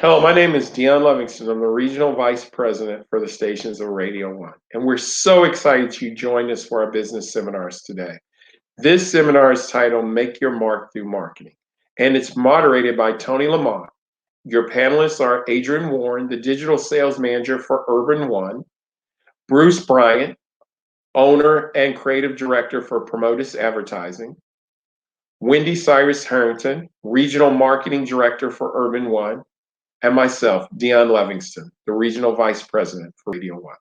Hello, my name is Dion Livingston. I'm the Regional Vice President for the stations of Radio One, and we're so excited you joined us for our business seminars today. This seminar is titled Make Your Mark Through Marketing, and it's moderated by Tony Lamont. Your panelists are Adrian Warren, the Digital Sales Manager for Urban One, Bruce Bryant, Owner and Creative Director for Promotus Advertising, Wendy Cyrus Herndon, Regional Marketing Director for Urban One, and myself, Dion Livingston, the Regional Vice President for Radio One.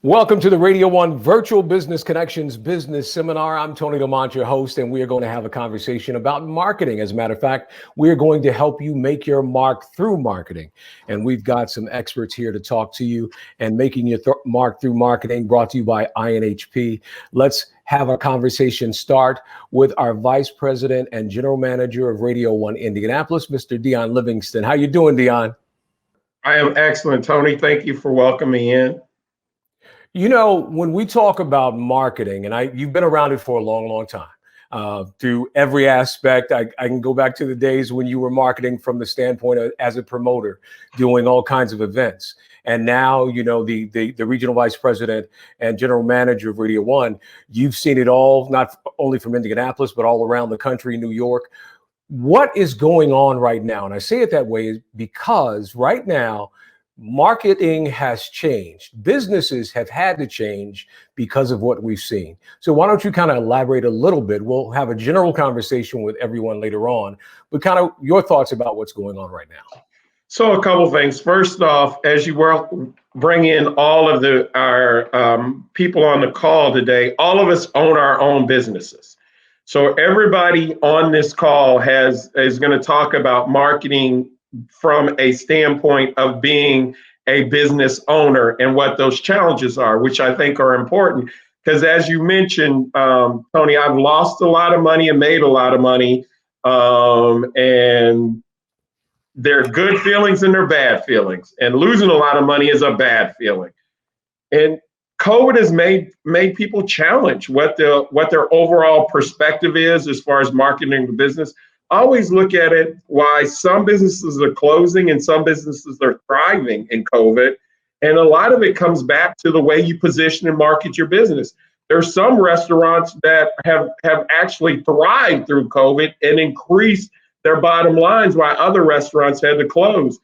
Welcome to the Radio One Virtual Business Connections Business Seminar. I'm Tony Lamont, your host, and we are going to have a conversation about marketing. As a matter of fact, we're going to help you make your mark through marketing. And we've got some experts here to talk to you and making your mark through marketing, brought to you by INHP. Let's have a conversation start with our Vice President and General Manager of Radio One Indianapolis, Mr. Dion Livingston. How you doing, Dion? I am excellent, Tony. Thank you for welcoming me in. You know, when we talk about marketing, and you've been around it for a long, long time, through every aspect. I can go back to the days when you were marketing from the standpoint of, as a promoter, doing all kinds of events. And now, you know, the regional vice president and general manager of Radio One, you've seen it all, not only from Indianapolis, but all around the country, New York. What is going on right now? And I say it that way because right now, marketing has changed. Businesses have had to change because of what we've seen. So why don't you kind of elaborate a little bit? We'll have a general conversation with everyone later on, but kind of your thoughts about what's going on right now. So a couple things. First off, as you bring in all of our people on the call today, all of us own our own businesses. So everybody on this call is going to talk about marketing from a standpoint of being a business owner and what those challenges are, which I think are important. Because as you mentioned, Tony, I've lost a lot of money and made a lot of money. And there are good feelings and there are bad feelings. And losing a lot of money is a bad feeling. And COVID has made people challenge what their overall perspective is as far as marketing the business. Always look at it why some businesses are closing and some businesses are thriving in COVID. And a lot of it comes back to the way you position and market your business. There's some restaurants that have actually thrived through COVID and increased their bottom lines while other restaurants had to close.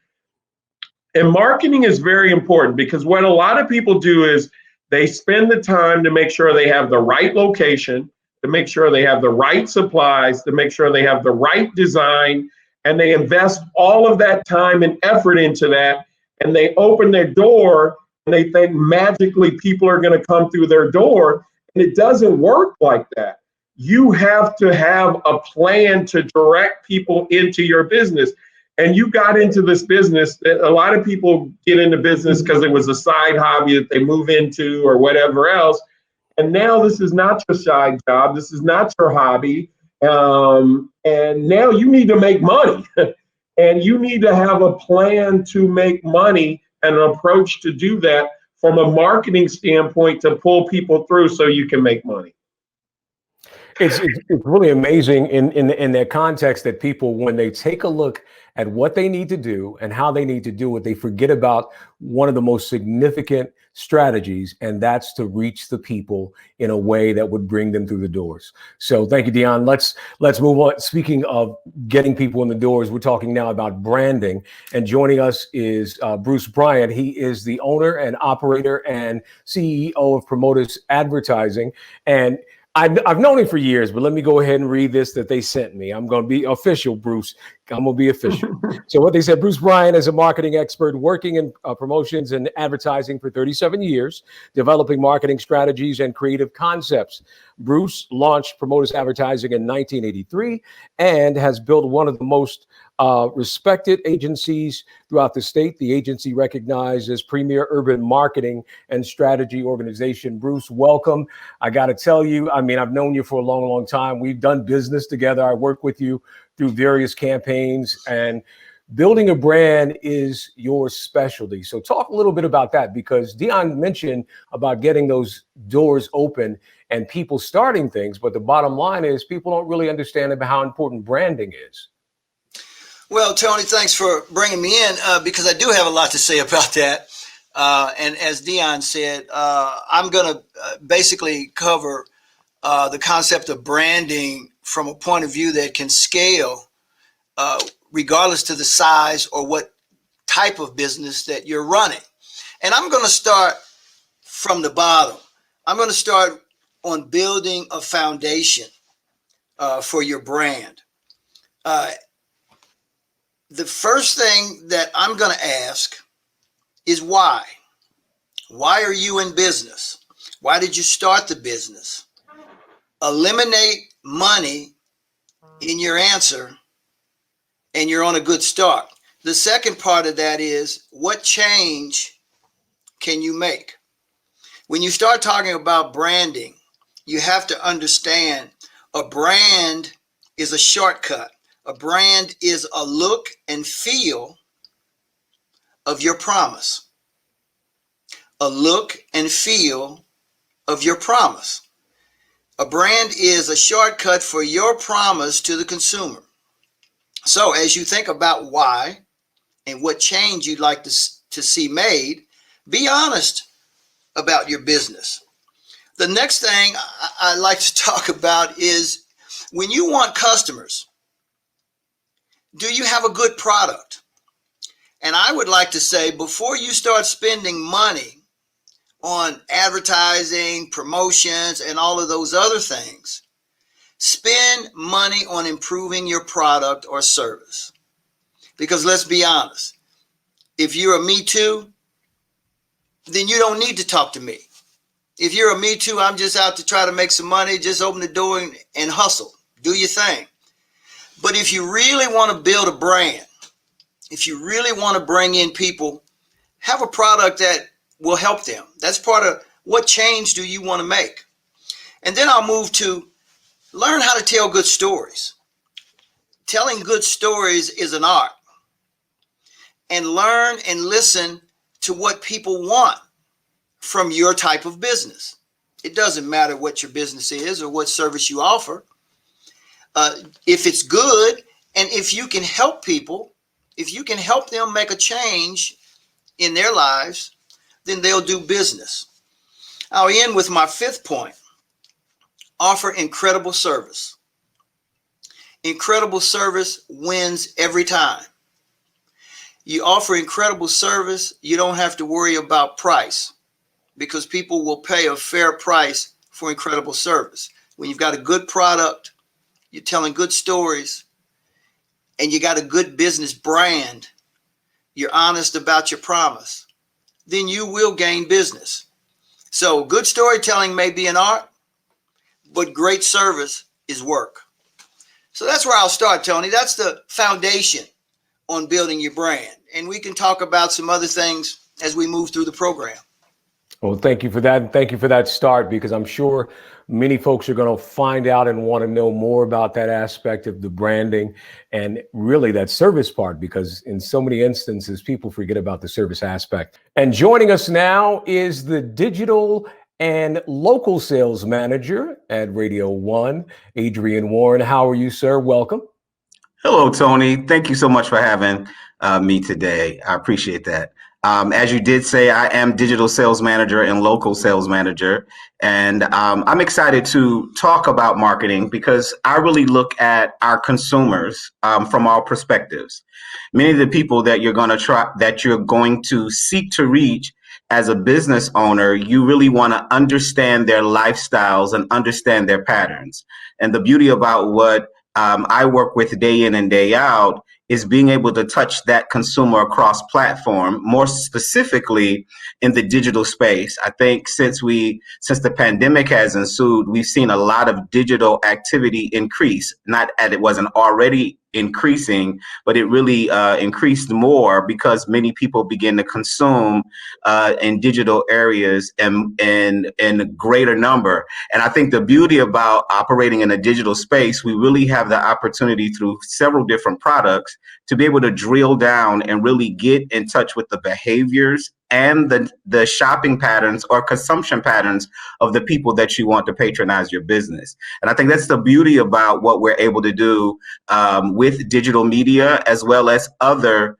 And marketing is very important because what a lot of people do is they spend the time to make sure they have the right location, to make sure they have the right supplies, to make sure they have the right design, and they invest all of that time and effort into that, and they open their door and they think magically people are going to come through their door, and it doesn't work like that. You have to have a plan to direct people into your business. And you got into this business, a lot of people get into business because it was a side hobby that they move into or whatever else. And now this is not your side job. This is not your hobby. And now you need to make money. And you need to have a plan to make money and an approach to do that from a marketing standpoint to pull people through so you can make money. It's really amazing in that context that people, when they take a look at what they need to do and how they need to do it, they forget about one of the most significant strategies, and that's to reach the people in a way that would bring them through the doors. So thank you, Dion. Let's move on. Speaking of getting people in the doors, we're talking now about branding, and joining us is Bruce Bryant. He is the owner and operator and CEO of Promotus Advertising, and I've known him for years, but let me go ahead and read this that they sent me. I'm going to be official, Bruce. I'm going to be official. So what they said, Bruce Bryant is a marketing expert working in promotions and advertising for 37 years, developing marketing strategies and creative concepts. Bruce launched Promotus Advertising in 1983 and has built one of the most respected agencies throughout the state. The agency recognized as premier urban marketing and strategy organization. Bruce, welcome. I got to tell you, I mean, I've known you for a long, long time. We've done business together. I worked with you through various campaigns, and building a brand is your specialty. So talk a little bit about that, because Deon mentioned about getting those doors open and people starting things. But the bottom line is people don't really understand about how important branding is. Well, Tony, thanks for bringing me in because I do have a lot to say about that. And as Deon said, I'm going to basically cover the concept of branding from a point of view that can scale regardless to the size or what type of business that you're running. And I'm going to start from the bottom. I'm going to start on building a foundation for your brand. The first thing that I'm going to ask is why? Why are you in business? Why did you start the business? Eliminate money in your answer and you're on a good start. The second part of that is, what change can you make? When you start talking about branding, you have to understand a brand is a shortcut. A brand is a look and feel of your promise. A look and feel of your promise. A brand is a shortcut for your promise to the consumer. So as you think about why and what change you'd like to see made, be honest about your business. The next thing I like to talk about is, when you want customers, do you have a good product? And I would like to say, before you start spending money on advertising, promotions, and all of those other things, spend money on improving your product or service. Because let's be honest, if you're a Me Too, then you don't need to talk to me. If you're a Me Too, I'm just out to try to make some money, just open the door and hustle. Do your thing. But if you really want to build a brand, if you really want to bring in people, have a product that will help them. That's part of what change do you want to make. And then I'll move to learn how to tell good stories. Telling good stories is an art. And learn and listen to what people want from your type of business. It doesn't matter what your business is or what service you offer. If it's good, and if you can help people, if you can help them make a change in their lives, then they'll do business. I'll end with my fifth point. Offer incredible service. Incredible service wins every time. You offer incredible service, you don't have to worry about price, because people will pay a fair price for incredible service. When you've got a good product, you're telling good stories, and you got a good business brand, you're honest about your promise, then you will gain business. So good storytelling may be an art, but great service is work. So that's where I'll start, Tony. That's the foundation on building your brand. And we can talk about some other things as we move through the program. Well, thank you for that. And thank you for that start, because I'm sure many folks are going to find out and want to know more about that aspect of the branding and really that service part, because in so many instances, people forget about the service aspect. And joining us now is the digital and local sales manager at Radio 1, Adrian Warren. How are you, sir? Welcome. Hello, Tony. Thank you so much for having me today. I appreciate that. As you did say, I am digital sales manager and local sales manager. And I'm excited to talk about marketing because I really look at our consumers from all perspectives. Many of the people that you're going to seek to reach as a business owner, you really want to understand their lifestyles and understand their patterns. And the beauty about what I work with day in and day out is being able to touch that consumer across platform, more specifically in the digital space. I think since the pandemic has ensued, we've seen a lot of digital activity increase, not as it wasn't already increasing, but it really increased more because many people begin to consume in digital areas in greater number. And I think the beauty about operating in a digital space, we really have the opportunity through several different products to be able to drill down and really get in touch with the behaviors and the shopping patterns or consumption patterns of the people that you want to patronize your business. And I think that's the beauty about what we're able to do with digital media, as well as other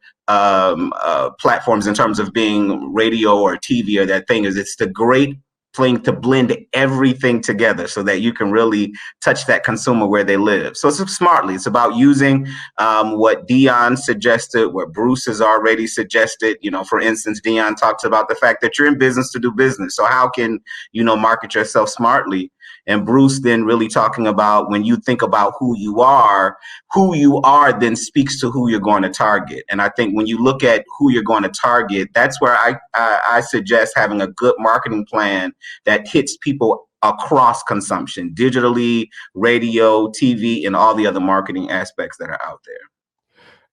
platforms in terms of being radio or TV or that thing. Is it's the great thing to blend everything together so that you can really touch that consumer where they live. So it's smartly. It's about using what Dion suggested, what Bruce has already suggested. You know, for instance, Dion talks about the fact that you're in business to do business. So how can you market yourself smartly? And Bruce then really talking about when you think about who you are then speaks to who you're going to target. And I think when you look at who you're going to target, that's where I suggest having a good marketing plan that hits people across consumption, digitally, radio, TV, and all the other marketing aspects that are out there.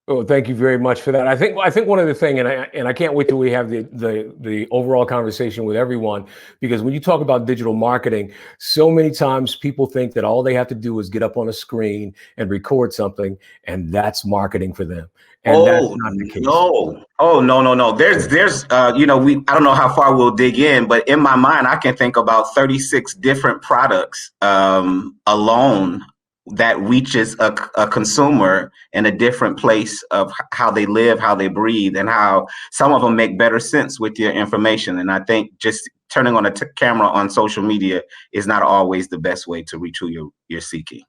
Oh, thank you very much for that. I think one of the things, and I can't wait till we have the overall conversation with everyone, because when you talk about digital marketing, so many times people think that all they have to do is get up on a screen and record something, and that's marketing for them. And that's not the case. No. Oh, no. There's I don't know how far we'll dig in, but in my mind, I can think about 36 different products alone that reaches a consumer in a different place of how they live, how they breathe, and how some of them make better sense with your information. And I think just turning on a camera on social media is not always the best way to reach who you're seeking.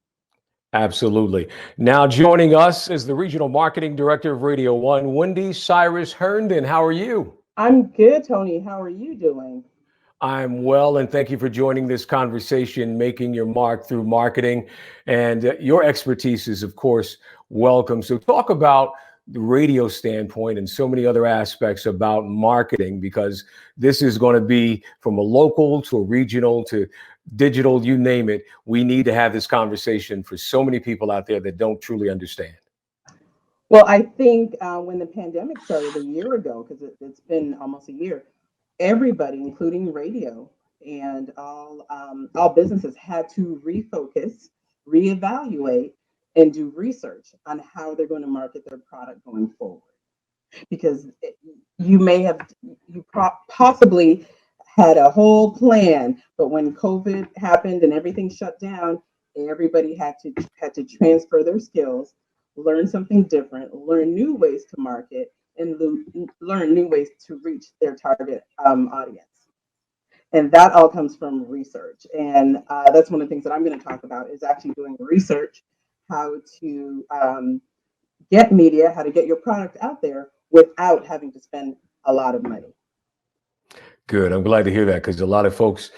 Absolutely. Now joining us is the Regional Marketing Director of Radio One, Wendy Cyrus Herndon. How are you? I'm good, Tony. How are you doing? I'm well, and thank you for joining this conversation, making your mark through marketing. And your expertise is, of course, welcome. So talk about the radio standpoint and so many other aspects about marketing, because this is going to be from a local to a regional to digital, you name it. We need to have this conversation for so many people out there that don't truly understand. Well, I think when the pandemic started a year ago, because it's been almost a year, everybody, including radio and all businesses, had to refocus, reevaluate, and do research on how they're going to market their product going forward. Because you possibly had a whole plan, but when COVID happened and everything shut down, everybody had to transfer their skills, learn something different, learn new ways to market, and learn new ways to reach their target audience. And that all comes from research. And that's one of the things that I'm going to talk about is actually doing research, how to get media, how to get your product out there without having to spend a lot of money. Good. I'm glad to hear that, because a lot of folks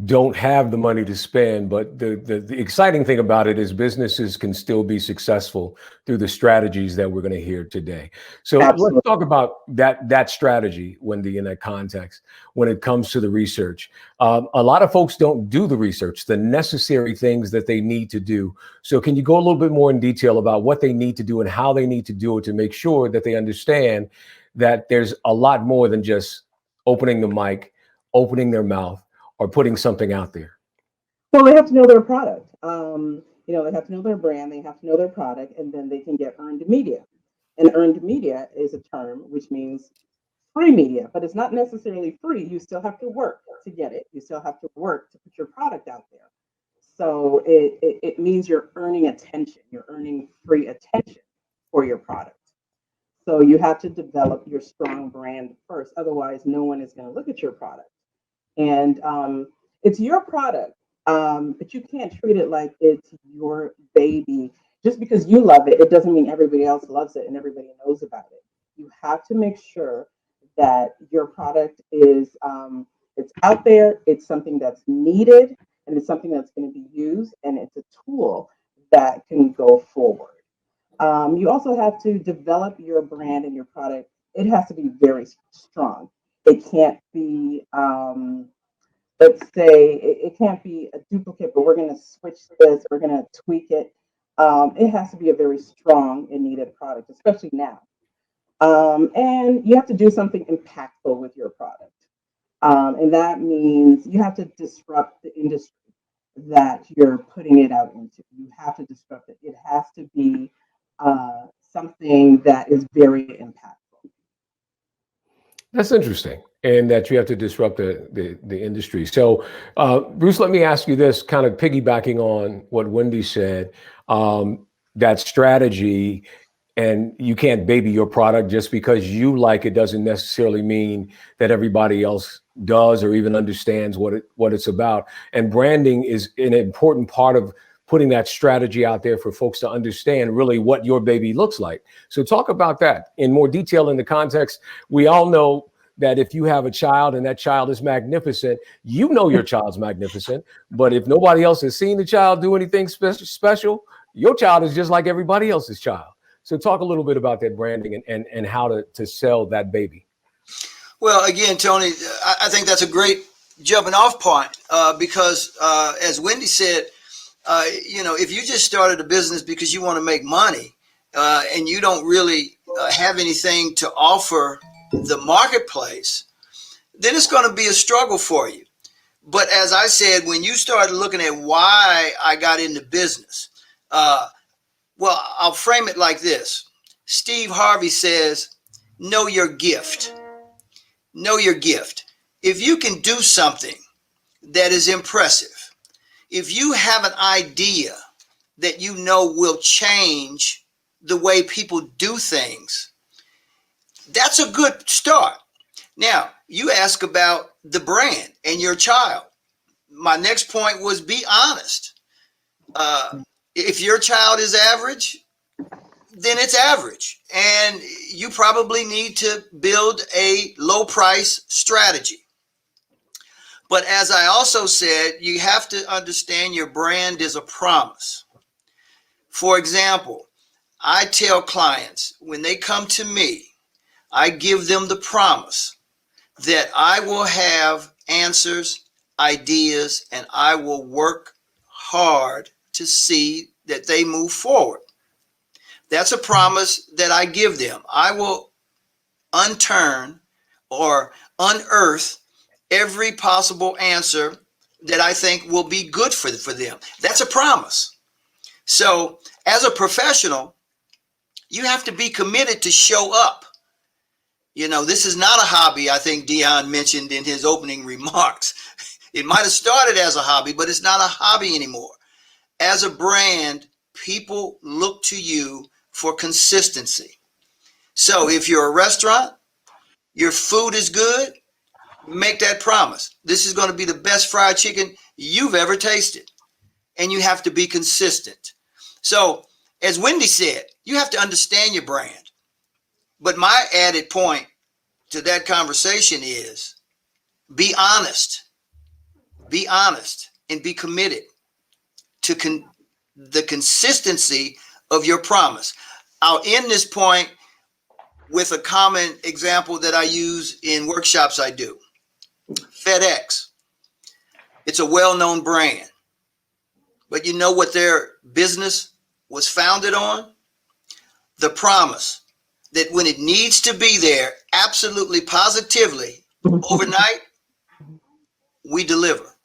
don't have the money to spend. But the exciting thing about it is businesses can still be successful through the strategies that we're going to hear today. So Let's talk about that strategy, Wendy, in that context, when it comes to the research. A lot of folks don't do the research, the necessary things that they need to do. So can you go a little bit more in detail about what they need to do and how they need to do it to make sure that they understand that there's a lot more than just opening the mic, opening their mouth, or putting something out there? Well, they have to know their product. They have to know their brand, they have to know their product, and then they can get earned media. And earned media is a term which means free media, but it's not necessarily free. You still have to work to get it. You still have to work to put your product out there. So it means you're earning attention. You're earning free attention for your product. So you have to develop your strong brand first. Otherwise, no one is going to look at your product. And it's your product, but you can't treat it like it's your baby. Just because you love it, it doesn't mean everybody else loves it and everybody knows about it. You have to make sure that your product is it's out there, it's something that's needed, and it's something that's going to be used, and it's a tool that can go forward. You also have to develop your brand and your product. It has to be very strong. It can't be, let's say, it can't be a duplicate, but we're going to switch this, we're going to tweak it. it has to be a very strong and needed product, especially now. And you have to do something impactful with your product. And that means you have to disrupt the industry that you're putting it out into. You have to disrupt it. It has to be something that is very impactful. That's interesting, and that you have to disrupt the industry. So, Bruce, let me ask you this, kind of piggybacking on what Wendy said, that strategy, and you can't baby your product just because you like it doesn't necessarily mean that everybody else does or even understands what it's about. And branding is an important part of putting that strategy out there for folks to understand really what your baby looks like. So talk about that in more detail in the context. We all know that if you have a child and that child is magnificent, you know your child's magnificent. But if nobody else has seen the child do anything special, your child is just like everybody else's child. So talk a little bit about that branding and how to sell that baby. Well, again, Tony, I think that's a great jumping off point because as Wendy said, if you just started a business because you want to make money and you don't really have anything to offer the marketplace, then it's going to be a struggle for you. But as I said, when you started looking at why I got into business, well, I'll frame it like this. Steve Harvey says, know your gift. Know your gift. If you can do something that is impressive, if you have an idea that you know will change the way people do things, that's a good start. Now, you ask about the brand and your child. My next point was be honest. If your child is average, then it's average. And you probably need to build a low price strategy. But as I also said, you have to understand your brand is a promise. For example, I tell clients when they come to me, I give them the promise that I will have answers, ideas, and I will work hard to see that they move forward. That's a promise that I give them. I will unturn or unearth every possible answer that I think will be good for them. That's a promise. So as a professional, you have to be committed to show up. This is not a hobby, I think Deon mentioned in his opening remarks. It might have started as a hobby, but it's not a hobby anymore. As a brand, people look to you for consistency. So if you're a restaurant, your food is good, make that promise. This is going to be the best fried chicken you've ever tasted. And you have to be consistent. So as Wendy said, you have to understand your brand. But my added point to that conversation is be honest. Be honest and be committed to the consistency of your promise. I'll end this point with a common example that I use in workshops I do. FedEx. It's a well-known brand. But you know what their business was founded on? The promise that when it needs to be there, absolutely positively, overnight, we deliver.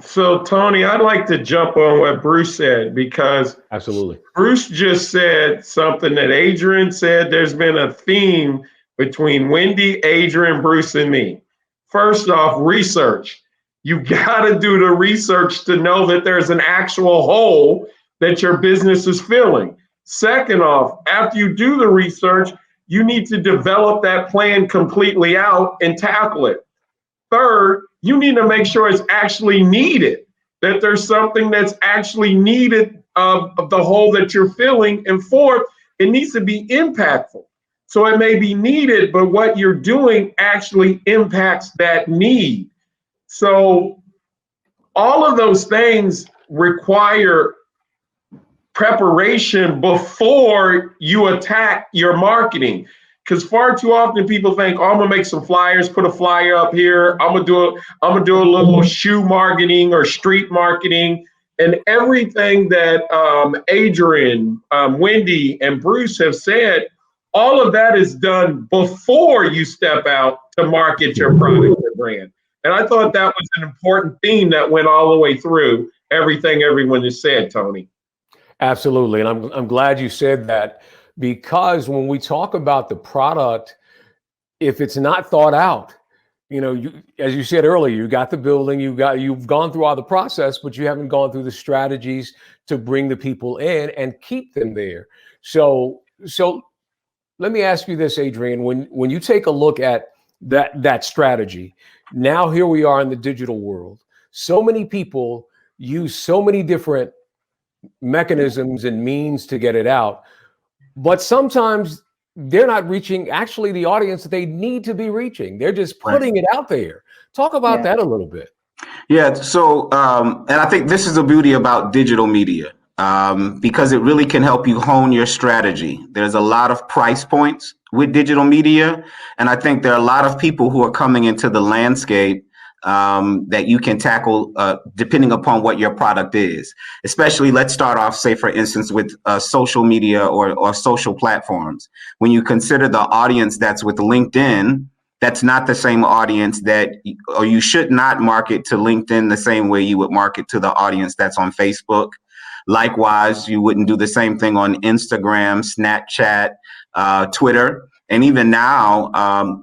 So, Tony, I'd like to jump on what Bruce said because Absolutely. Bruce just said something that Adrian said. There's been a theme between Wendy, Adrian, Bruce, and me. First off, research. You got to do the research to know that there's an actual hole that your business is filling. Second off, after you do the research, you need to develop that plan completely out and tackle it. Third, you need to make sure it's actually needed, that there's something that's actually needed of the hole that you're filling. And fourth, it needs to be impactful. So it may be needed, but what you're doing actually impacts that need. So all of those things require preparation before you attack your marketing. Because far too often people think, oh, I'm gonna make some flyers, put a flyer up here. I'm gonna do a little shoe marketing or street marketing. And everything that Adrian, Wendy, and Bruce have said, all of that is done before you step out to market your product or brand. And I thought that was an important theme that went all the way through everything everyone has said, Tony. Absolutely. And I'm glad you said that, because when we talk about the product, if it's not thought out, as you said earlier, you got the building, you've gone through all the process, but you haven't gone through the strategies to bring the people in and keep them there. So let me ask you this, Adrian, when you take a look at that strategy, now here we are in the digital world. So many people use so many different mechanisms and means to get it out, but sometimes they're not reaching actually the audience that they need to be reaching. They're just putting it out there. Talk about that a little bit. Yeah. So, and I think this is the beauty about digital media, because it really can help you hone your strategy. There's a lot of price points with digital media, and I think there are a lot of people who are coming into the landscape that you can tackle depending upon what your product is. Especially, let's start off, say, for instance, with social media or social platforms. When you consider the audience that's with LinkedIn, that's not the same audience or you should not market to LinkedIn the same way you would market to the audience that's on Facebook. Likewise, you wouldn't do the same thing on Instagram, Snapchat, Twitter. And even now,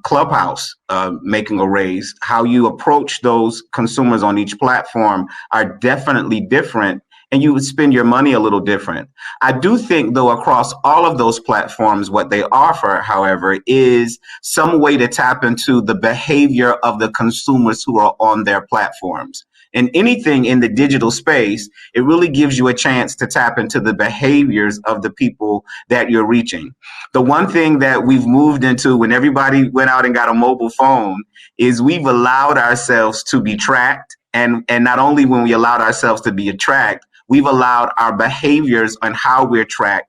Clubhouse making a raise. How you approach those consumers on each platform are definitely different, and you would spend your money a little different. I do think, though, across all of those platforms, what they offer, however, is some way to tap into the behavior of the consumers who are on their platforms. And anything in the digital space, it really gives you a chance to tap into the behaviors of the people that you're reaching. The one thing that we've moved into when everybody went out and got a mobile phone is we've allowed ourselves to be tracked. And not only when we allowed ourselves to be tracked, we've allowed our behaviors and how we're tracked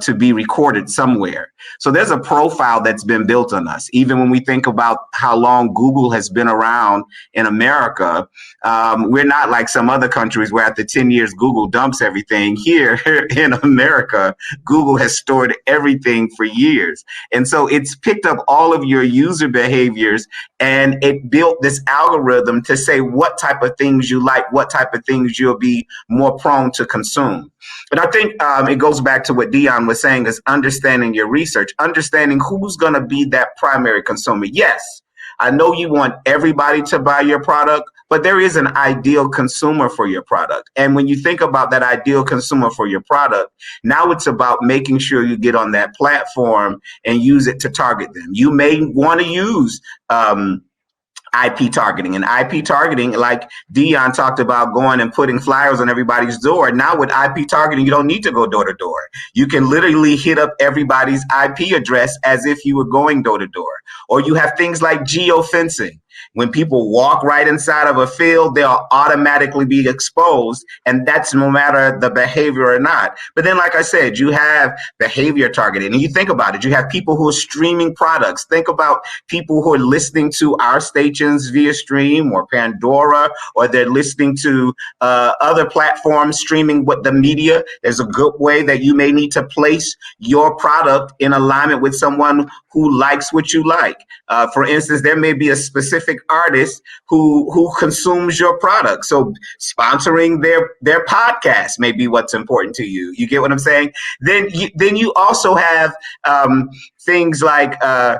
to be recorded somewhere. So there's a profile that's been built on us. Even when we think about how long Google has been around in America, we're not like some other countries where after 10 years, Google dumps everything. Here in America, Google has stored everything for years. And so it's picked up all of your user behaviors, and it built this algorithm to say what type of things you like, what type of things you'll be more prone to consume. But I think it goes back to what Dion was saying, is understanding your research, understanding who's going to be that primary consumer. Yes, I know you want everybody to buy your product, but there is an ideal consumer for your product. And when you think about that ideal consumer for your product, now it's about making sure you get on that platform and use it to target them. You may want to use IP targeting. And IP targeting, like Dion talked about, going and putting flyers on everybody's door. Now with IP targeting, you don't need to go door to door. You can literally hit up everybody's IP address as if you were going door to door. Or you have things like geofencing. When people walk right inside of a field, they'll automatically be exposed, and that's no matter the behavior or not. But then, like I said, you have behavior targeting, and you think about it, you have people who are streaming products. Think about people who are listening to our stations via stream or Pandora, or they're listening to other platforms streaming with the media. There's a good way that you may need to place your product in alignment with someone who likes what you like. For instance, there may be a specific artist who consumes your product. So sponsoring their podcast may be what's important to you. You get what I'm saying? Then you also have things like I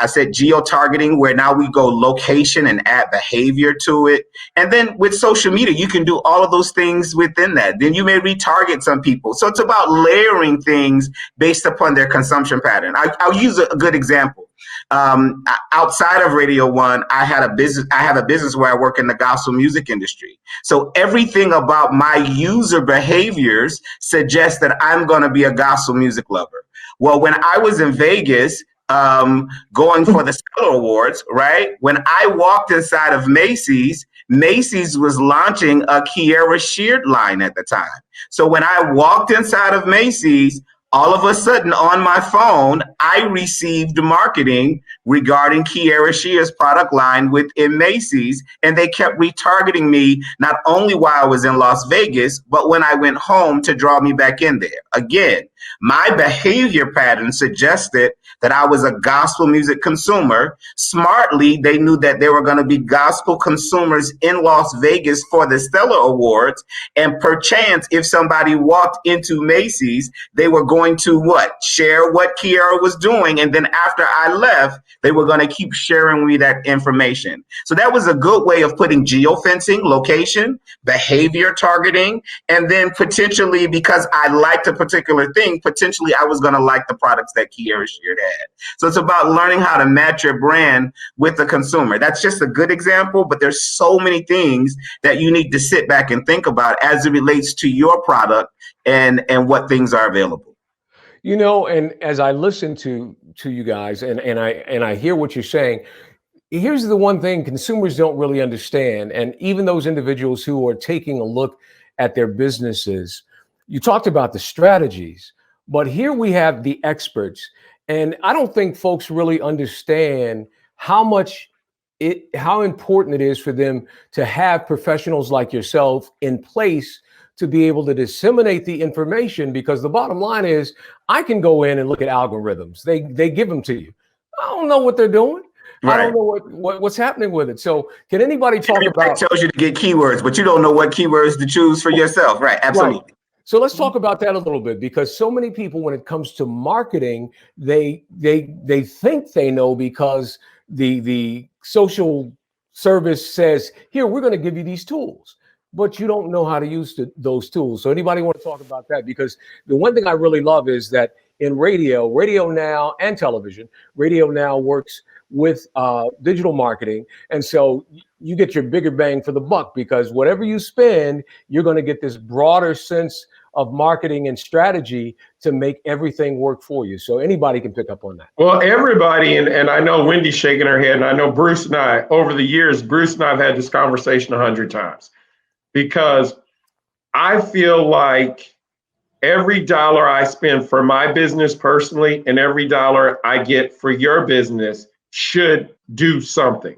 said, geo-targeting, where now we go location and add behavior to it. And then with social media, you can do all of those things within that. Then you may retarget some people. So it's about layering things based upon their consumption pattern. I'll use a good example. Outside of Radio One, I have a business where I work in the gospel music industry. So everything about my user behaviors suggests that I'm going to be a gospel music lover. Well, when I was in Vegas, going for the Stellar Awards, right? When I walked inside of Macy's was launching a Kiara Sheard line at the time. So when I walked inside of Macy's, all of a sudden on my phone, I received marketing regarding Kiara Shear's product line within Macy's, and they kept retargeting me not only while I was in Las Vegas, but when I went home to draw me back in there. Again, my behavior pattern suggested that I was a gospel music consumer. Smartly, they knew that there were going to be gospel consumers in Las Vegas for the Stellar Awards. And perchance, if somebody walked into Macy's, they were going to what? Share what Kiara was doing. And then after I left, they were going to keep sharing me that information. So that was a good way of putting geofencing, location, behavior targeting, and then potentially, because I liked a particular thing, potentially I was going to like the products that Kiara Shear had. So it's about learning how to match your brand with the consumer. That's just a good example, but there's so many things that you need to sit back and think about as it relates to your product and what things are available. You know, and as I listen to you guys and I hear what you're saying, here's the one thing consumers don't really understand, and even those individuals who are taking a look at their businesses, you talked about the strategies, but here we have the experts, and I don't think folks really understand how important it is for them to have professionals like yourself in place to be able to disseminate the information, because the bottom line is I can go in and look at algorithms. They give them to you. I don't know what they're doing. Right. I don't know what's happening with it. So can anybody talk about— tells you to get keywords, but you don't know what keywords to choose for yourself. Right. Absolutely. Right. So let's talk about that a little bit, because so many people, when it comes to marketing, they think they know because the social service says, here, we're going to give you these tools, but you don't know how to use those tools. So anybody want to talk about that? Because the one thing I really love is that in radio now and television, radio now works with digital marketing. And so you get your bigger bang for the buck, because whatever you spend, you're going to get this broader sense of marketing and strategy to make everything work for you. So anybody can pick up on that. Well, everybody, and I know Wendy's shaking her head, and I know Bruce and I, over the years, Bruce and I have had this conversation 100 times, because I feel like every dollar I spend for my business personally and every dollar I get for your business should do something.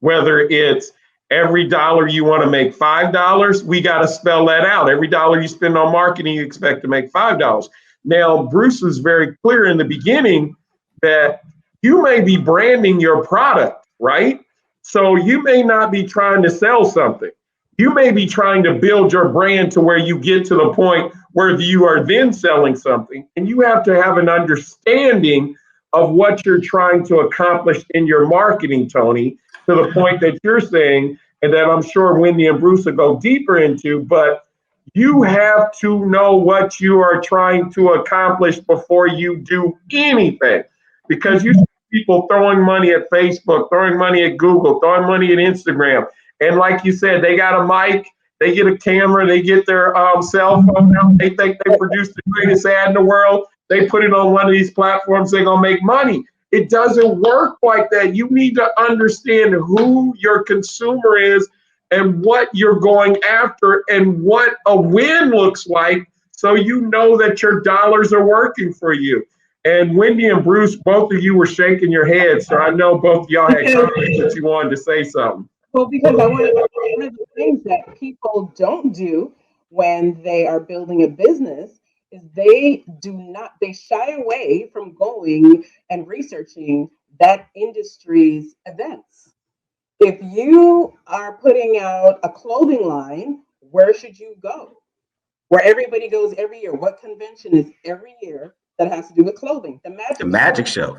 Whether it's every dollar you want to make $5, we got to spell that out. Every dollar you spend on marketing, you expect to make $5. Now, Bruce was very clear in the beginning that you may be branding your product, right? So you may not be trying to sell something. You may be trying to build your brand to where you get to the point where you are then selling something. And you have to have an understanding of what you're trying to accomplish in your marketing, Tony, to the point that you're saying, and that I'm sure Wendy and Bruce will go deeper into, but you have to know what you are trying to accomplish before you do anything. Because you see people throwing money at Facebook, throwing money at Google, throwing money at Instagram. And like you said, they got a mic, they get a camera, they get their cell phone out, they think they produce the greatest ad in the world, they put it on one of these platforms, they're going to make money. It doesn't work like that. You need to understand who your consumer is and what you're going after and what a win looks like, so you know that your dollars are working for you. And Wendy and Bruce, both of you were shaking your heads, so I know both of y'all had comments that you wanted to say something. Well, because I want to, one of the things that people don't do when they are building a business is they shy away from going and researching that industry's events. If you are putting out a clothing line, where should you go? Where everybody goes every year. What convention is every year that has to do with clothing? The Magic Show.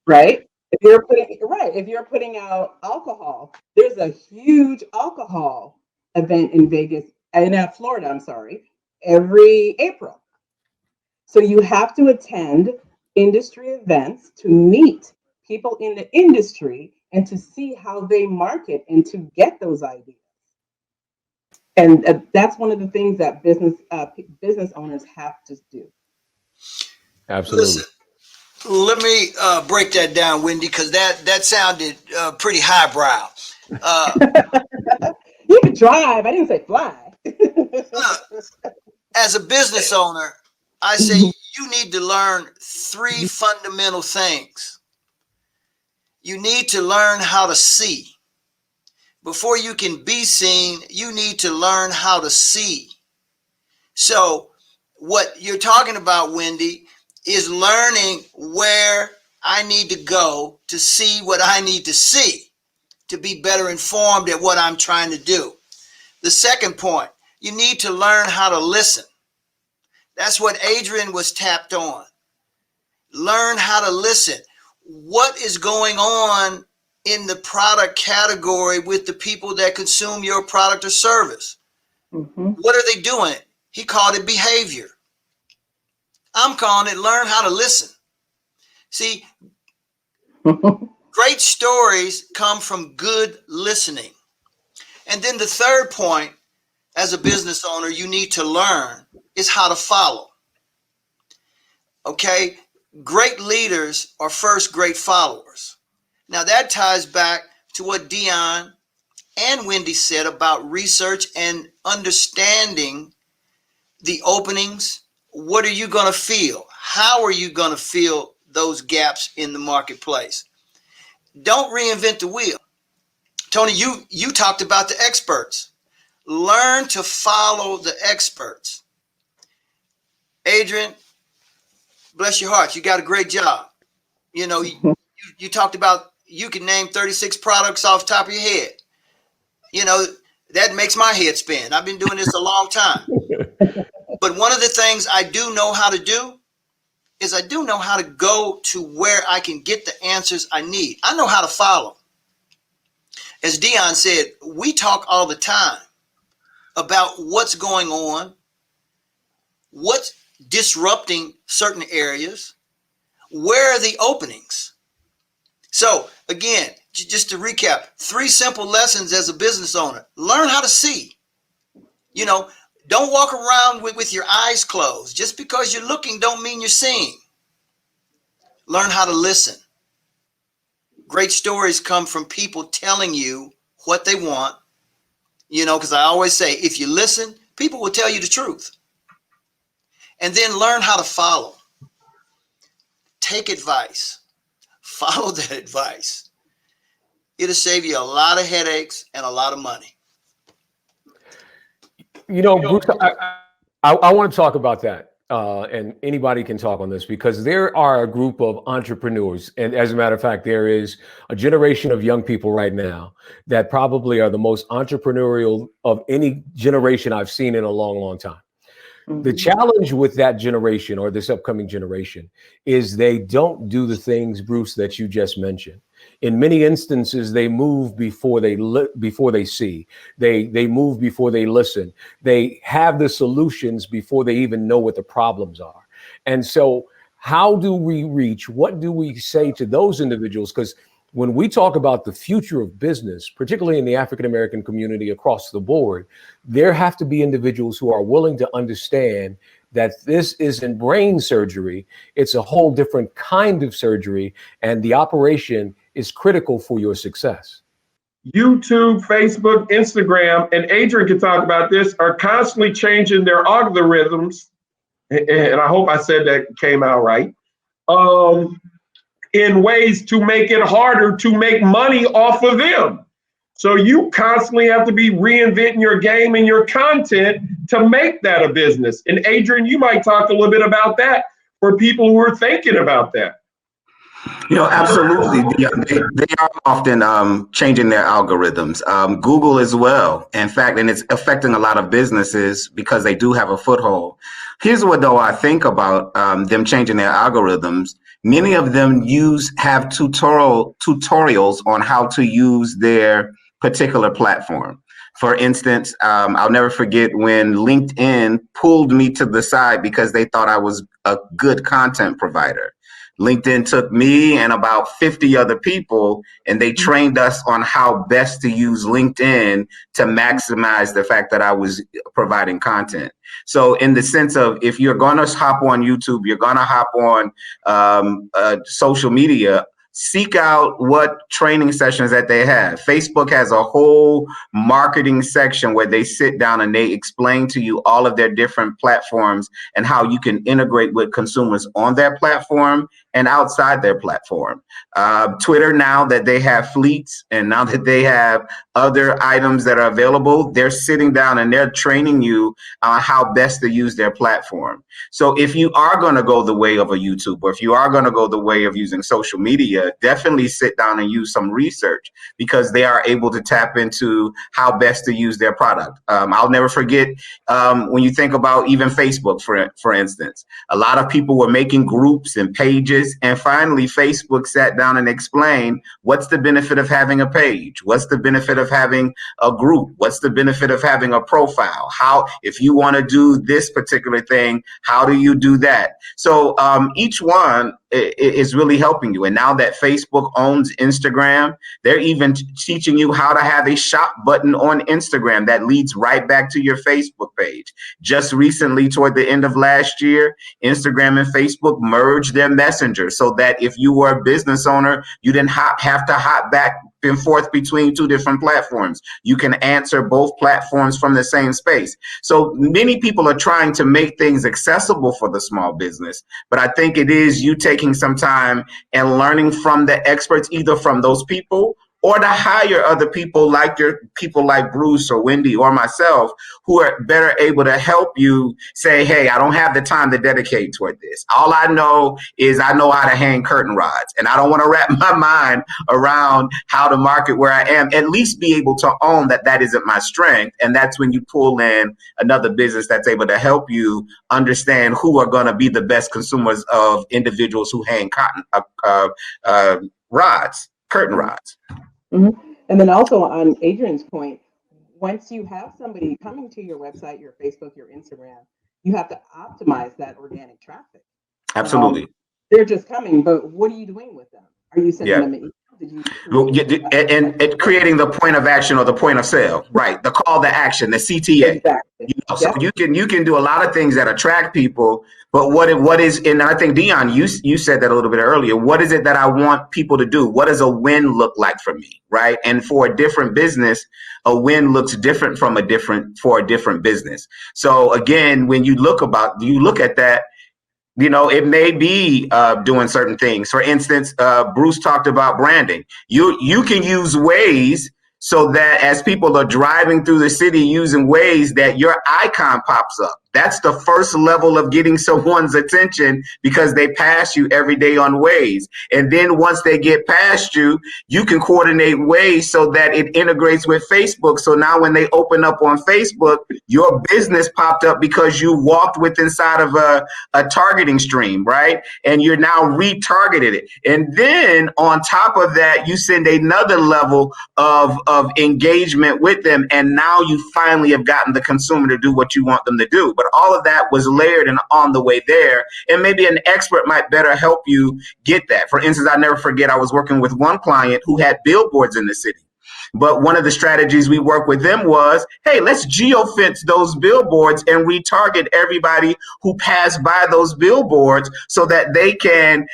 Right? If you're putting out alcohol, there's a huge alcohol event in Vegas, in Florida, I'm sorry, every April. So you have to attend industry events to meet people in the industry and to see how they market and to get those ideas. And that's one of the things that business owners have to do. Absolutely. Listen, let me break that down, Wendy, because that sounded pretty highbrow. You can drive. I didn't say fly. As a business owner, I say you need to learn 3 fundamental things. You need to learn how to see. Before you can be seen, you need to learn how to see. So what you're talking about, Wendy, is learning where I need to go to see what I need to see to be better informed at what I'm trying to do. The second point, you need to learn how to listen. That's what Adrian was tapped on. Learn how to listen. What is going on in the product category with the people that consume your product or service? What are they doing? He called it behavior. I'm calling it learn how to listen. See, great stories come from good listening. And then the third point, as a business owner, you need to learn is how to follow. Okay? Great leaders are first great followers. Now that ties back to what Dion and Wendy said about research and understanding the openings. What are you going to feel? How are you going to fill those gaps in the marketplace? Don't reinvent the wheel. Tony, you talked about the experts. Learn to follow the experts. Adrian, bless your heart, you got a great job. You know, you talked about you can name 36 products off the top of your head. You know, that makes my head spin. I've been doing this a long time. But one of the things I do know how to do is I do know how to go to where I can get the answers I need. I know how to follow. As Deon said, we talk all the time about what's going on, what's disrupting certain areas, where are the openings. So again, just to recap, 3 simple lessons as a business owner. Learn how to see. You know, don't walk around with your eyes closed. Just because you're looking don't mean you're seeing. Learn how to listen. Great stories come from people telling you what they want. You know, because I always say, if you listen, people will tell you the truth. And then learn how to follow. Take advice. Follow that advice. It'll save you a lot of headaches and a lot of money. You know, Bruce, I want to talk about that. And anybody can talk on this because there are a group of entrepreneurs. And as a matter of fact, there is a generation of young people right now that probably are the most entrepreneurial of any generation I've seen in a long, long time. The challenge with that generation or this upcoming generation is they don't do the things, Bruce, that you just mentioned. In many instances, they move before they see. They move before they listen. They have the solutions before they even know what the problems are. And so how do we reach? What do we say to those individuals? Because when we talk about the future of business, particularly in the African-American community across the board, there have to be individuals who are willing to understand that this isn't brain surgery. It's a whole different kind of surgery, and the operation is critical for your success. YouTube, Facebook, Instagram, and Adrian can talk about this, are constantly changing their algorithms. And I hope I said that came out right. In ways to make it harder to make money off of them. So you constantly have to be reinventing your game and your content to make that a business. And Adrian, you might talk a little bit about that for people who are thinking about that. You know, absolutely. They are often changing their algorithms. Google as well. In fact, and it's affecting a lot of businesses because they do have a foothold. Here's what, though, I think about them changing their algorithms. Many of them have tutorials on how to use their particular platform. For instance, I'll never forget when LinkedIn pulled me to the side because they thought I was a good content provider. LinkedIn took me and about 50 other people, and they trained us on how best to use LinkedIn to maximize the fact that I was providing content. So in the sense of, if you're going to hop on YouTube, you're going to hop on social media, seek out what training sessions that they have. Facebook has a whole marketing section where they sit down and they explain to you all of their different platforms and how you can integrate with consumers on their platform and outside their platform. Twitter, now that they have fleets and now that they have other items that are available, they're sitting down and they're training you on how best to use their platform. So if you are going to go the way of a YouTube, or if you are going to go the way of using social media, definitely sit down and use some research, because they are able to tap into how best to use their product. I'll never forget when you think about even Facebook, for instance, a lot of people were making groups and pages, and finally Facebook sat down and explained what's the benefit of having a page, what's the benefit of having a group, what's the benefit of having a profile, how, if you want to do this particular thing, how do you do that? So each one is really helping you. And now that Facebook owns Instagram, they're even teaching you how to have a shop button on Instagram that leads right back to your Facebook page. Just recently, toward the end of last year, Instagram and Facebook merged their messenger so that if you were a business owner, you didn't have to hop back and forth between two different platforms. You can answer both platforms from the same space. So many people are trying to make things accessible for the small business, but I think it is you taking some time and learning from the experts, either from those people or to hire other people like Bruce or Wendy or myself, who are better able to help you say, hey, I don't have the time to dedicate toward this. All I know is I know how to hang curtain rods, and I don't want to wrap my mind around how to market where I am. At least be able to own that that isn't my strength. And that's when you pull in another business that's able to help you understand who are going to be the best consumers of individuals who hang curtain rods. Mm-hmm. And then also on Adrian's point, once you have somebody coming to your website, your Facebook, your Instagram, you have to optimize that organic traffic. Absolutely. They're just coming, but what are you doing with them? Are you sending them an email? And creating the point of action or the point of sale, right? The call to action, the CTA. Exactly. So you can do a lot of things that attract people, but what is, and I think Dion, you said that a little bit earlier. What is it that I want people to do? What does a win look like for me, right? And for a different business, a win looks different for a different business. So again, when you look at that. It may be doing certain things. For instance, Bruce talked about branding. You can use Waze so that as people are driving through the city using Waze, that your icon pops up. That's the first level of getting someone's attention, because they pass you every day on Waze. And then once they get past you, you can coordinate Waze so that it integrates with Facebook. So now when they open up on Facebook, your business popped up because you walked with inside of a targeting stream, right? And you're now retargeted it. And then on top of that, you send another level of engagement with them. And now you finally have gotten the consumer to do what you want them to do. But all of that was layered and on the way there. And maybe an expert might better help you get that. For instance, I never forget, I was working with one client who had billboards in the city. But one of the strategies we worked with them was, hey, let's geofence those billboards and retarget everybody who passed by those billboards so that they can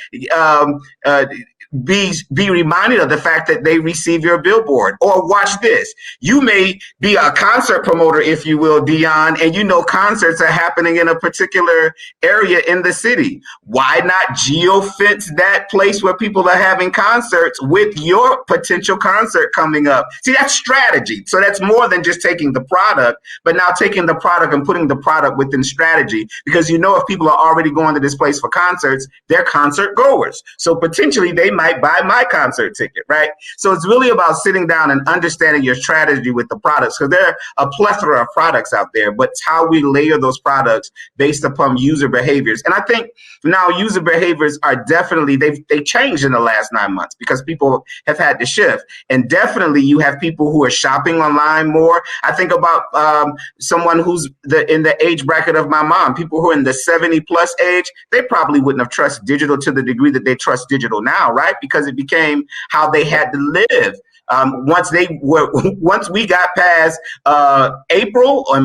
be reminded of the fact that they receive your billboard. Or watch this. You may be a concert promoter, if you will, Dion, and concerts are happening in a particular area in the city. Why not geofence that place where people are having concerts with your potential concert coming up? See, that's strategy. So that's more than just taking the product, but now taking the product and putting the product within strategy. Because if people are already going to this place for concerts, they're concert goers. So potentially they might buy my concert ticket, right? So it's really about sitting down and understanding your strategy with the products, because there are a plethora of products out there, but it's how we layer those products based upon user behaviors. And I think now user behaviors are definitely, they changed in the last 9 months because people have had to shift. And definitely you have people who are shopping online more. I think about someone who's in the age bracket of my mom, people who are in the 70 plus age, they probably wouldn't have trusted digital to the degree that they trust digital now, right? Because it became how they had to live Once we got past April or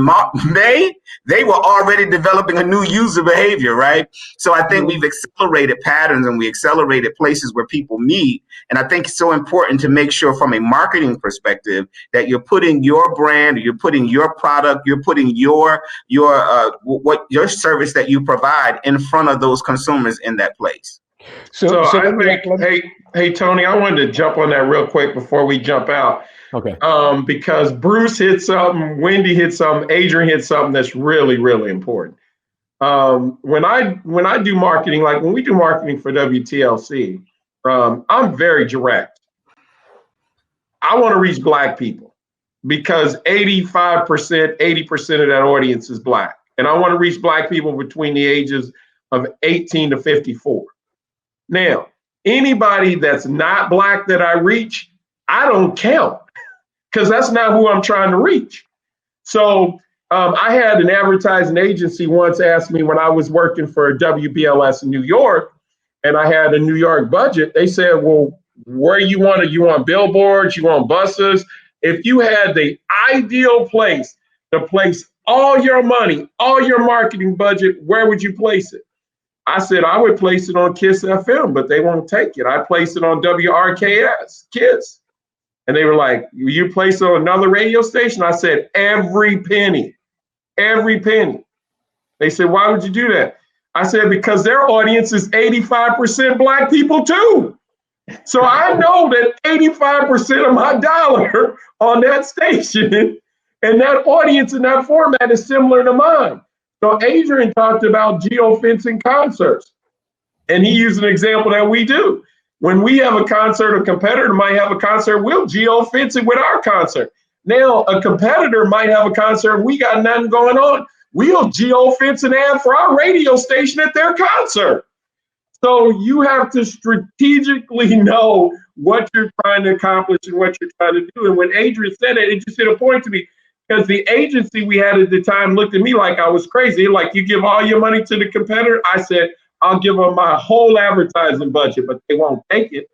May, they were already developing a new user behavior, right? So I think we've accelerated patterns and we accelerated places where people meet. And I think it's so important to make sure from a marketing perspective that you're putting your brand, you're putting your product, you're putting your service that you provide in front of those consumers in that place. So I think, hey, Tony, I wanted to jump on that real quick before we jump out. Okay. Because Bruce hit something, Wendy hit something, Adrian hit something that's really, really important. When I do marketing, like when we do marketing for WTLC, I'm very direct. I want to reach Black people because 85%, 80% of that audience is Black. And I want to reach Black people between the ages of 18 to 54. Now, anybody that's not Black that I reach, I don't count because that's not who I'm trying to reach. So I had an advertising agency once ask me when I was working for WBLS in New York, and I had a New York budget. They said, well, where you want billboards, you want buses? If you had the ideal place to place all your money, all your marketing budget, where would you place it? I said, I would place it on KISS FM, but they won't take it. I place it on WRKS, KISS. And they were like, you place it on another radio station? I said, every penny, every penny. They said, why would you do that? I said, because their audience is 85% Black people too. So I know that 85% of my dollar on that station and that audience in that format is similar to mine. So Adrian talked about geofencing concerts, and he used an example that we do. When we have a concert, a competitor might have a concert, we'll geofence it with our concert. Now, a competitor might have a concert, we got nothing going on. We'll geofence an ad for our radio station at their concert. So you have to strategically know what you're trying to accomplish and what you're trying to do. And when Adrian said it, it just hit a point to me. Because the agency we had at the time looked at me like I was crazy. Like, you give all your money to the competitor? I said, I'll give them my whole advertising budget, but they won't take it.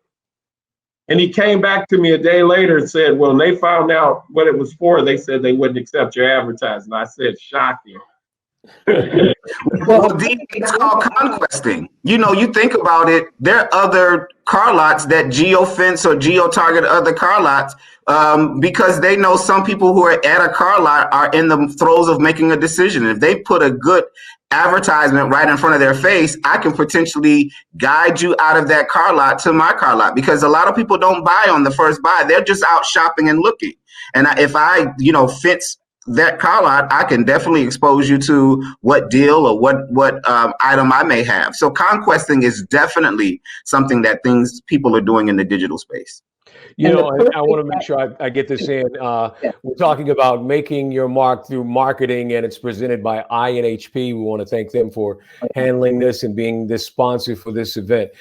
And he came back to me a day later and said, well, when they found out what it was for, they said they wouldn't accept your advertising. I said, shocking. Well, it's called conquesting. You know, you think about it, there are other car lots that geofence or geo-target other car lots because they know some people who are at a car lot are in the throes of making a decision. If they put a good advertisement right in front of their face, I can potentially guide you out of that car lot to my car lot, because a lot of people don't buy on the first buy. They're just out shopping and looking. And if I, fence that car lot, I can definitely expose you to what deal or what item I may have. So conquesting is definitely something that people are doing in the digital space. I want to make sure I get this in. We're talking about making your mark through marketing, and it's presented by INHP. We want to thank them for handling this and being this sponsor for this event.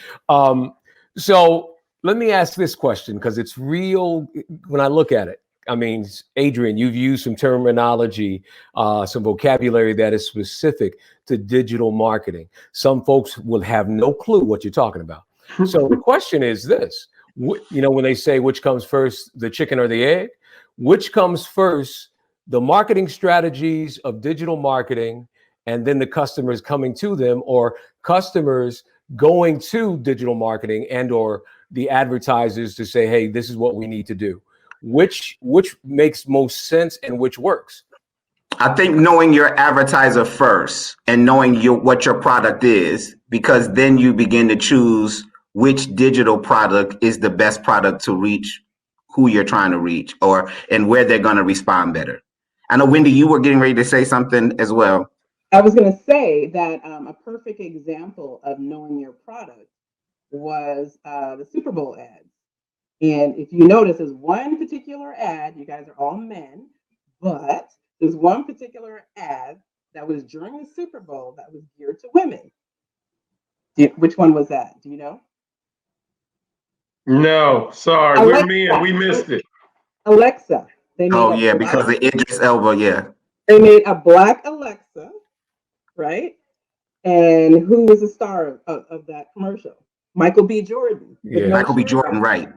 So let me ask this question, because it's real when I look at it. I mean, Adrian, you've used some terminology, some vocabulary that is specific to digital marketing. Some folks will have no clue what you're talking about. So the question is this, when they say which comes first, the chicken or the egg, which comes first, the marketing strategies of digital marketing and then the customers coming to them, or customers going to digital marketing and or the advertisers to say, hey, this is what we need to do? Which makes most sense and which works? I think knowing your advertiser first and knowing what your product is, because then you begin to choose which digital product is the best product to reach who you're trying to reach, and where they're going to respond better. I know, Wendy, you were getting ready to say something as well. I was going to say that a perfect example of knowing your product was the Super Bowl ads. And if you notice, there's one particular ad, you guys are all men, but there's one particular ad that was during the Super Bowl that was geared to women. Which one was that? Do you know? No, sorry. Alexa. We're men. We missed it. Alexa. Because the Idris Elba, yeah. They made a black Alexa, right? And who was the star of that commercial? Michael B. Jordan. Yeah. Michael B. Jordan, right.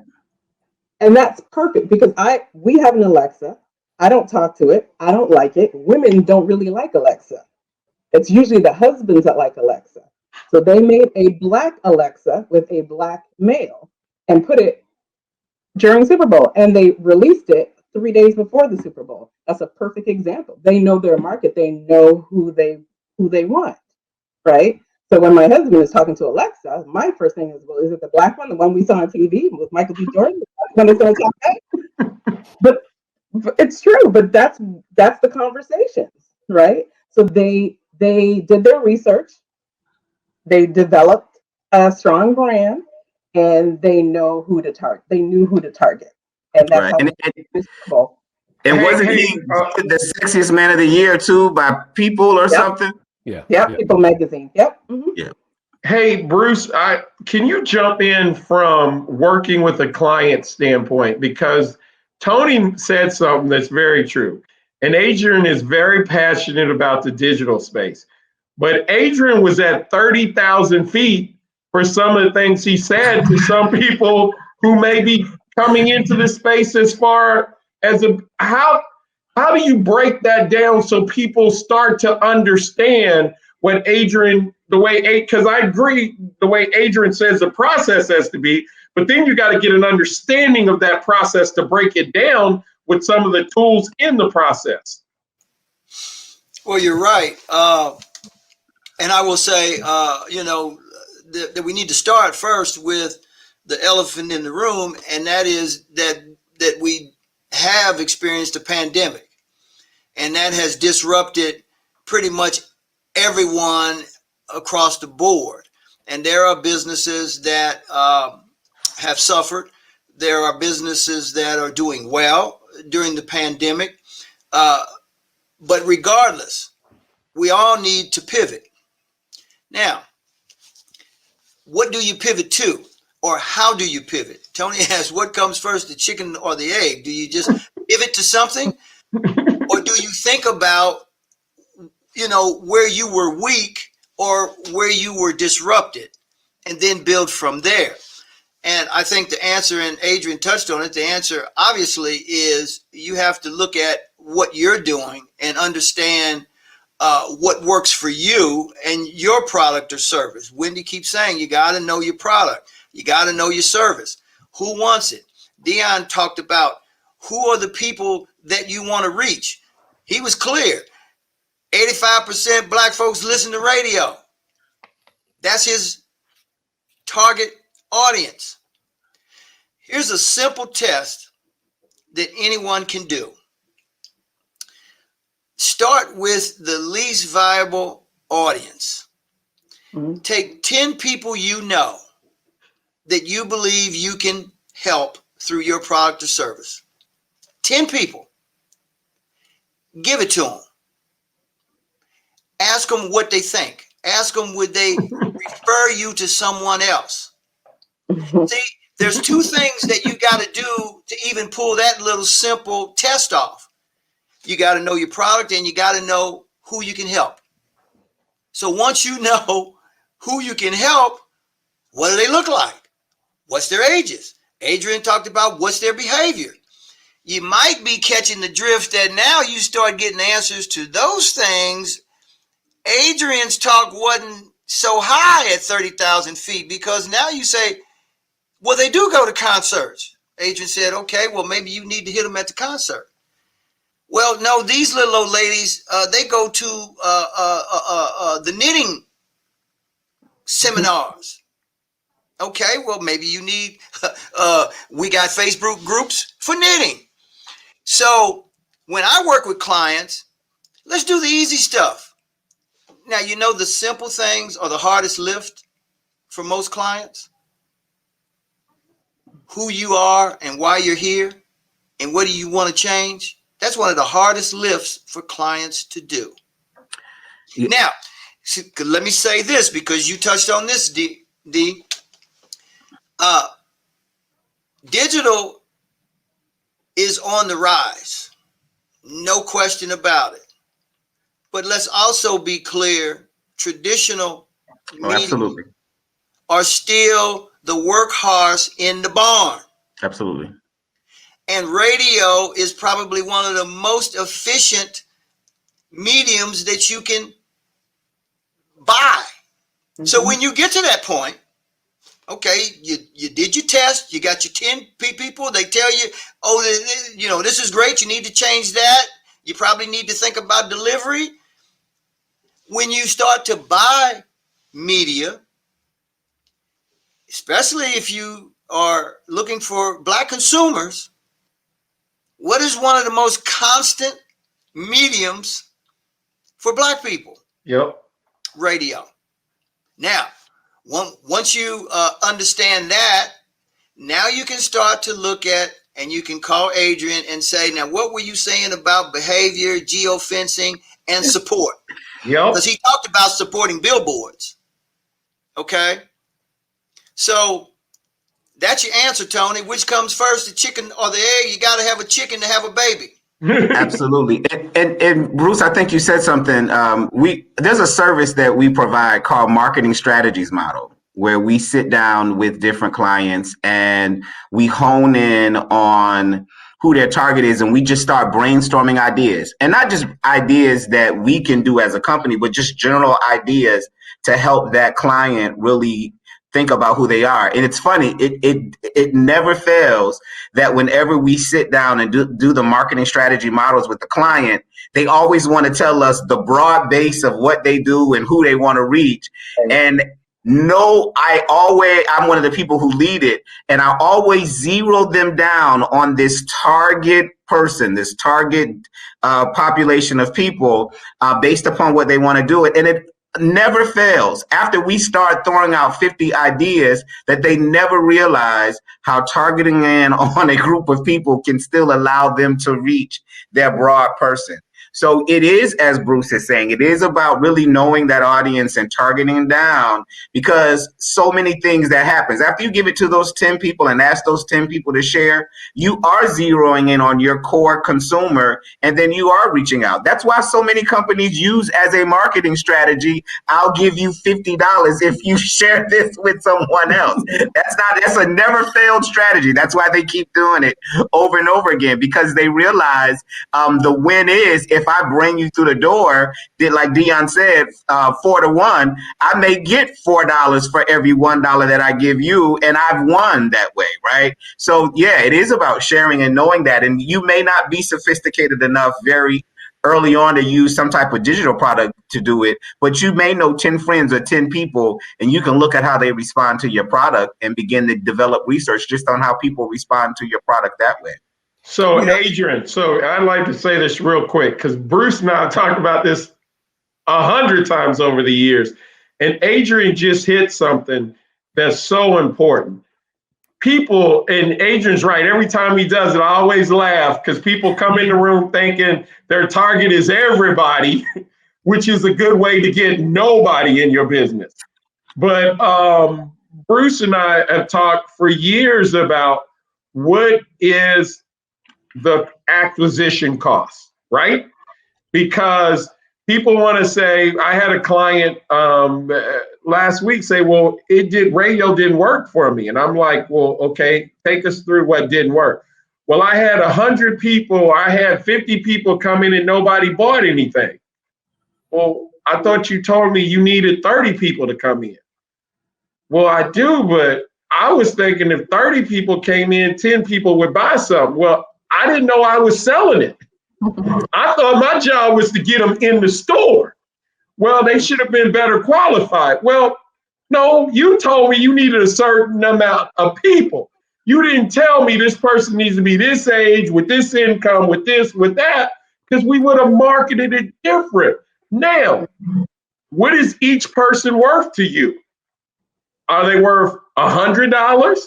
And that's perfect because we have an Alexa. I don't talk to it. I don't like it. Women don't really like Alexa. It's usually the husbands that like Alexa. So they made a black Alexa with a black male and put it during Super Bowl, and they released it 3 days before the Super Bowl. That's a perfect example. They know their market. They know who they want, right? So when my husband is talking to Alexa, my first thing is, well, is it the black one, the one we saw on TV with Michael B. Jordan? When it's going to talk back? But it's true. But that's the conversations, right? So they did their research. They developed a strong brand, and they know who to target. They knew who to target, and that's Right. how they did the Super Bowl. And wasn't he the sexiest man of the year too by People or something? Yeah. Yep. People Magazine. Yep. Mm-hmm. Yeah. Hey, Bruce, can you jump in from working with a client standpoint? Because Tony said something that's very true. And Adrian is very passionate about the digital space. But Adrian was at 30,000 feet for some of the things he said to some people who may be coming into the space as far as how do you break that down so people start to understand what Adrian, because I agree the way Adrian says the process has to be, but then you got to get an understanding of that process to break it down with some of the tools in the process. Well, you're right. And I will say, that we need to start first with the elephant in the room, and that is that we have experienced a pandemic, and that has disrupted pretty much everyone across the board. And there are businesses that have suffered. There are businesses that are doing well during the pandemic. But regardless, we all need to pivot. Now, what do you pivot to, or how do you pivot? Tony asked, what comes first, the chicken or the egg? Do you just pivot to something, or do you think about, where you were weak or where you were disrupted, and then build from there? And I think the answer, and Adrian touched on it, the answer obviously is you have to look at what you're doing and understand what works for you and your product or service. Wendy keeps saying you got to know your product. You got to know your service. Who wants it? Deon talked about who are the people that you want to reach. He was clear. 85% black folks listen to radio. That's his target audience. Here's a simple test that anyone can do. Start with the least viable audience. Mm-hmm. Take 10 people you know that you believe you can help through your product or service. 10 people. Give it to them. Ask them what they think. Ask them, would they refer you to someone else? See, there's two things that you got to do to even pull that little simple test off. You got to know your product, and you got to know who you can help. So once you know who you can help, what do they look like? What's their ages? Adrian talked about what's their behavior. You might be catching the drift that now you start getting answers to those things. Adrian's talk wasn't so high at 30,000 feet, because now you say, well, they do go to concerts. Adrian said, okay, well, maybe you need to hit them at the concert. Well, no, these little old ladies, they go to the knitting seminars. Okay, well, maybe you need, we got Facebook groups for knitting. So when I work with clients, let's do the easy stuff. Now, the simple things are the hardest lift for most clients. Who you are and why you're here and what do you want to change? That's one of the hardest lifts for clients to do. Yeah. Now, let me say this, because you touched on this, D. Digital is on the rise. No question about it. But let's also be clear, traditional media are still the workhorse in the barn. Absolutely. And radio is probably one of the most efficient mediums that you can buy. So when you get to that point, okay, you did your test, you got your 10 people, they tell you, oh, this is great, you need to change that. You probably need to think about delivery. When you start to buy media, especially if you are looking for Black consumers, what is one of the most constant mediums for Black people? Yep. Radio. Now, once you understand that, now you can start to look at, and you can call Adrian and say, now, what were you saying about behavior, geofencing, and support? Yep. Because he talked about supporting billboards. Okay. So that's your answer, Tony. Which comes first, the chicken or the egg? You got to have a chicken to have a baby. Absolutely. And Bruce, I think you said something. There's a service that we provide called Marketing Strategies Model, where we sit down with different clients and we hone in on who their target is, and we just start brainstorming ideas, and not just ideas that we can do as a company, but just general ideas to help that client really think about who they are. And it's funny, it never fails that whenever we sit down and do the marketing strategy models with the client, they always want to tell us the broad base of what they do and who they want to reach. And no, I'm one of the people who lead it, and I always zero them down on this target person, this target population of people based upon what they want to do it. And it never fails after we start throwing out 50 ideas that they never realize how targeting in on a group of people can still allow them to reach their broad person. So it is, as Bruce is saying, it is about really knowing that audience and targeting down, because so many things that happens after you give it to those 10 people and ask those 10 people to share, you are zeroing in on your core consumer, and then you are reaching out. That's why so many companies use as a marketing strategy, I'll give you $50 if you share this with someone else. That's a never failed strategy. That's why they keep doing it over and over again, because they realize the win is, if I bring you through the door, like Deon said, 4 to 1, I may get $4 for every $1 that I give you, and I've won that way, right? So yeah, it is about sharing and knowing that. And you may not be sophisticated enough very early on to use some type of digital product to do it, but you may know 10 friends or 10 people, and you can look at how they respond to your product and begin to develop research just on how people respond to your product that way. So Adrian, I'd like to say this real quick, because Bruce and I talked about this 100 times over the years, and Adrian just hit something that's so important. People, and Adrian's right, every time he does it, I always laugh, because people come in the room thinking their target is everybody, which is a good way to get nobody in your business. But Bruce and I have talked for years about what is the acquisition cost, right? Because people want to say, I had a client last week say, well, radio didn't work for me. And I'm like, well, okay, take us through what didn't work. Well, I had 100 people, I had 50 people come in and nobody bought anything. Well, I thought you told me you needed 30 people to come in. Well, I do, but I was thinking if 30 people came in, 10 people would buy something. Well, I didn't know I was selling it. I thought my job was to get them in the store. Well, they should have been better qualified. Well, no, you told me you needed a certain amount of people. You didn't tell me this person needs to be this age, with this income, with this, with that, because we would have marketed it different. Now, what is each person worth to you? Are they worth $100?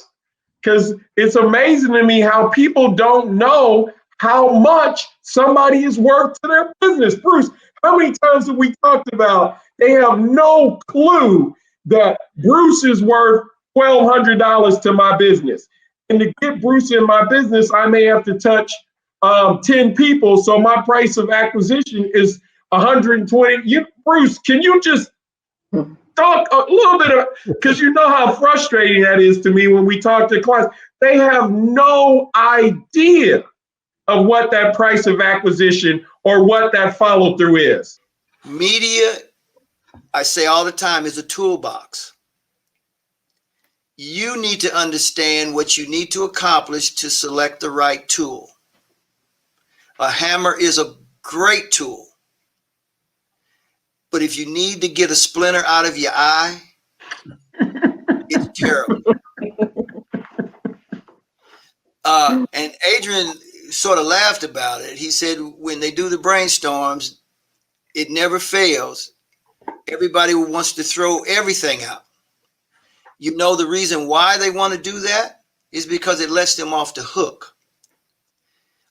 Because it's amazing to me how people don't know how much somebody is worth to their business. Bruce, how many times have we talked about they have no clue that Bruce is worth $1,200 to my business? And to get Bruce in my business, I may have to touch 10 people. So my price of acquisition is 120. Bruce, can you just talk a little bit, because you know how frustrating that is to me when we talk to clients. they have no idea of what that price of acquisition or what that follow through is. Media, I say all the time, is a toolbox. You need to understand what you need to accomplish to select the right tool. A hammer is a great tool, but if you need to get a splinter out of your eye, it's terrible. And Adrian sort of laughed about it. He said when they do the brainstorms, it never fails. Everybody wants to throw everything out. You know, the reason why they want to do that is because it lets them off the hook.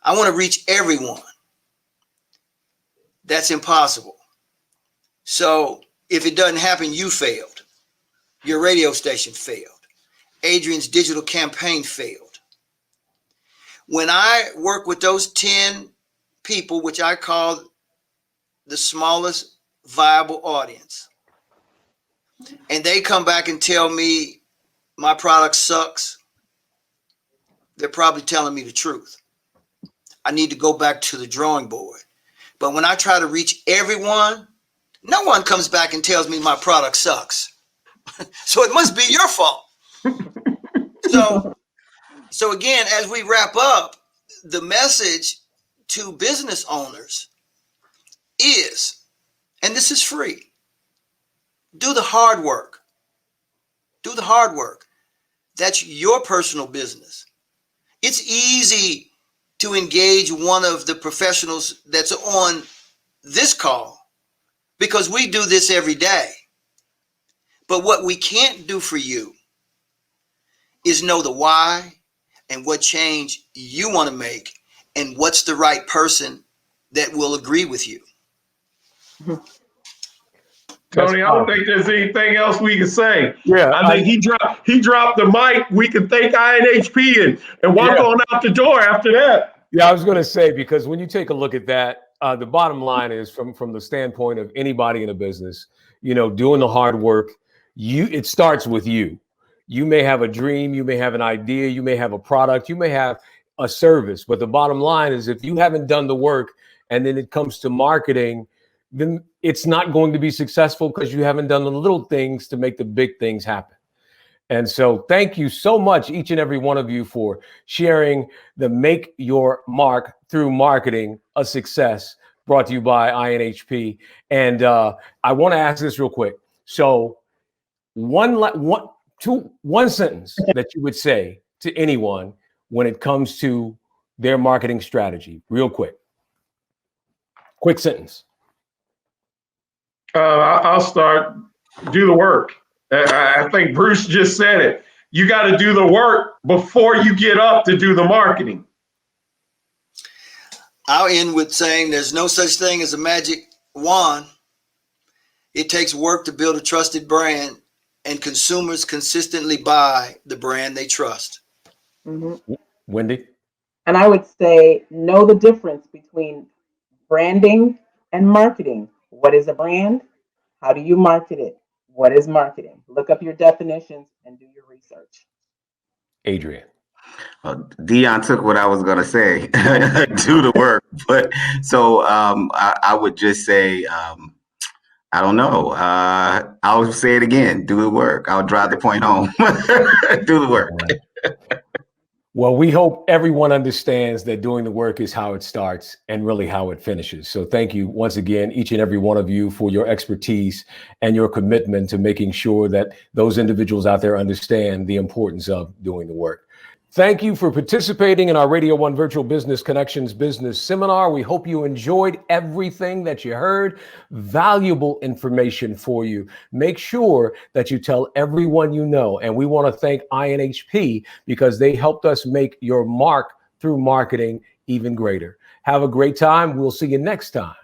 I want to reach everyone. That's impossible. So if it doesn't happen, you failed. Your radio station failed. Adrian's digital campaign failed. When I work with those 10 people, which I call the smallest viable audience, and they come back and tell me my product sucks, they're probably telling me the truth. I need to go back to the drawing board. But when I try to reach everyone, no one comes back and tells me my product sucks. So it must be your fault. So again, as we wrap up, the message to business owners is, and this is free, do the hard work. Do the hard work. That's your personal business. It's easy to engage one of the professionals that's on this call because we do this every day. But what we can't do for you is know the why and what change you want to make and what's the right person that will agree with you. Tony, I don't think there's anything else we can say. Yeah, I think he dropped the mic. We can thank INHP and walk on out the door after that. Yeah, I was going to say, because when you take a look at that, the bottom line is from the standpoint of anybody in a business, you know, doing the hard work, it starts with you. You may have a dream, you may have an idea, you may have a product, you may have a service, but the bottom line is if you haven't done the work and then it comes to marketing, then it's not going to be successful because you haven't done the little things to make the big things happen. And so thank you so much, each and every one of you, for sharing the Make Your Mark Through Marketing a Success, brought to you by INHP. And I want to ask this real quick. So one sentence that you would say to anyone when it comes to their marketing strategy, real quick. Quick sentence. I'll start. Do the work. I think Bruce just said it. You got to do the work before you get up to do the marketing. I'll end with saying there's no such thing as a magic wand. It takes work to build a trusted brand, and consumers consistently buy the brand they trust. Mm-hmm. Wendy? And I would say, know the difference between branding and marketing. What is a brand? How do you market it? What is marketing? Look up your definitions and do your research. Adrian? Dion took what I was going to say, do the work. But so I would just say, I don't know. I'll say it again. Do the work. I'll drive the point home. Do the work. Well, we hope everyone understands that doing the work is how it starts and really how it finishes. So thank you once again, each and every one of you, for your expertise and your commitment to making sure that those individuals out there understand the importance of doing the work. Thank you for participating in our Radio 1 Virtual Business Connections Business Seminar. We hope you enjoyed everything that you heard. Valuable information for you. Make sure that you tell everyone you know. And we want to thank INHP because they helped us make your mark through marketing even greater. Have a great time. We'll see you next time